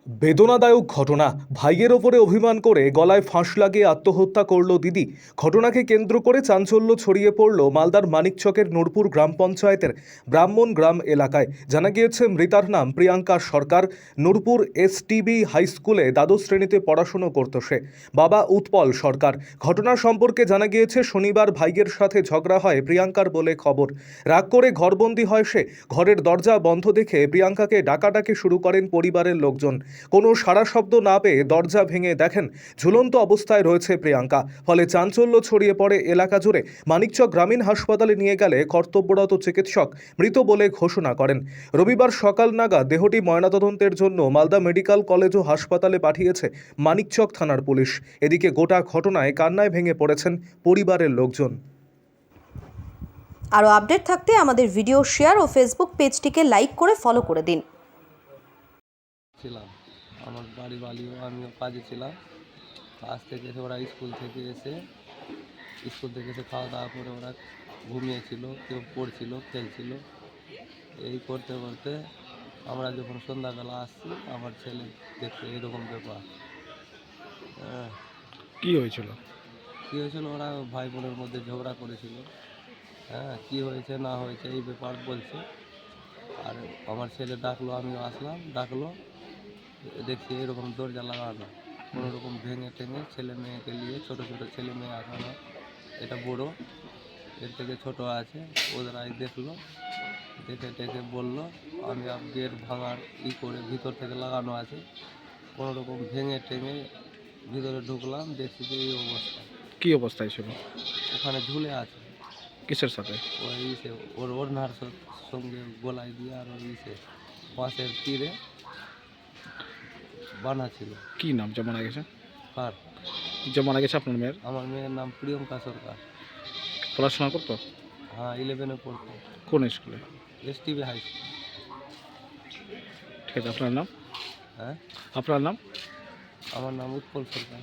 বেদনাদায়ক ঘটনা। ভাইয়ের ওপরে অভিমান করে গলায় ফাঁস লাগিয়ে আত্মহত্যা করল দিদি। ঘটনাকে কেন্দ্র করে চাঞ্চল্য ছড়িয়ে পড়ল মালদার মানিকচকের নূরপুর গ্রাম পঞ্চায়েতের ব্রাহ্মণ গ্রাম এলাকায়। জানা গিয়েছে মৃতার নাম প্রিয়াঙ্কা সরকার। নূরপুর এসটিবি হাই স্কুলে দ্বাদশ শ্রেণীতে পড়াশুনো করত সে। বাবা উৎপল সরকার। ঘটনা সম্পর্কে জানা গিয়েছে শনিবার ভাইয়ের সাথে ঝগড়া হয় প্রিয়াঙ্কার বলে খবর। রাগ করে ঘরবন্দি হয় সে। ঘরের দরজা বন্ধ দেখে প্রিয়াঙ্কাকে ডাকাডাকি শুরু করেন পরিবারের লোকজন। কোনো সাড়া শব্দ না পেয়ে দরজা ভেঙে দেখেন ঝুলন্ত অবস্থায় রয়েছে প্রিয়াঙ্কা। ফলে চাঞ্চল্য ছড়িয়ে পড়ে এলাকা জুড়ে। মানিকচক গ্রামীণ হাসপাতালে নিয়ে গেলে কর্তব্যরত চিকিৎসক মৃত বলে ঘোষণা করেন। রবিবার সকাল নাগাদ দেহটি ময়নাতদন্তের জন্য মালদা মেডিকেল কলেজ ও হাসপাতালে পাঠিয়েছে মানিকচক থানার পুলিশ। এদিকে গোটা ঘটনায় কান্নায় ভেঙে পড়েছেন পরিবারের লোকজন। আরও আপডেট থাকতে আমাদের ভিডিও শেয়ার ও ফেসবুক পেজটিকে লাইক করে ফলো করে দিন। আমার বাড়ি বালিও, আমিও কাজে ছিলাম। কাজ থেকে এসে ওরা স্কুল থেকে এসে খাওয়া দাওয়া করে ওরা ঘুমিয়েছিল, কেউ পড়ছিল, খেলছিল। এই করতে করতে আমরা যখন সন্ধ্যাবেলা আসছি, আমার ছেলে দেখতে এরকম ব্যাপার। কি হয়েছিল? ওরা ভাই বোনের মধ্যে ঝগড়া করেছিল। কি হয়েছে না হয়েছে এই ব্যাপার বলছে। আর আমার ছেলে ডাকলো, আমিও আসলাম, ডাকলো, দেখছি এরকম দরজা লাগানো, কোনো রকম ভেঙে টেঙে ছেলে মেয়েকে নিয়ে, ছোটো ছোটো ছেলে মেয়ে আসানো, এটা বড়ো, এর থেকে ছোট আছে, ওদের আই দেখলো, দেখে বললো আমি গেট ভাঙার করে ভিতর থেকে লাগানো আছে, কোনো রকম ভেঙে টেঙে ভিতরে ঢুকলাম, দেখছি যে এই অবস্থা। কি অবস্থায় ছিল? ওখানে ঝুলে আছে। কিসের সাথে? ওই ওর ওড়নার সঙ্গে গলায় দিয়ে, আর ওই বাঁশের তীরে বানা ছিল। কি নাম যে মারা গেছে? কার যে মারা গেছে আপনার মেয়ের? আমার মেয়ের নাম প্রিয়াঙ্কা সরকার। পড়াশোনা করতো? হ্যাঁ, 11-এ পড়তো। কোন স্কুলে? STB high school. ঠিক আছে, আপনার নাম? হ্যাঁ, আপনার নাম? আমার নাম উৎপল সরকার।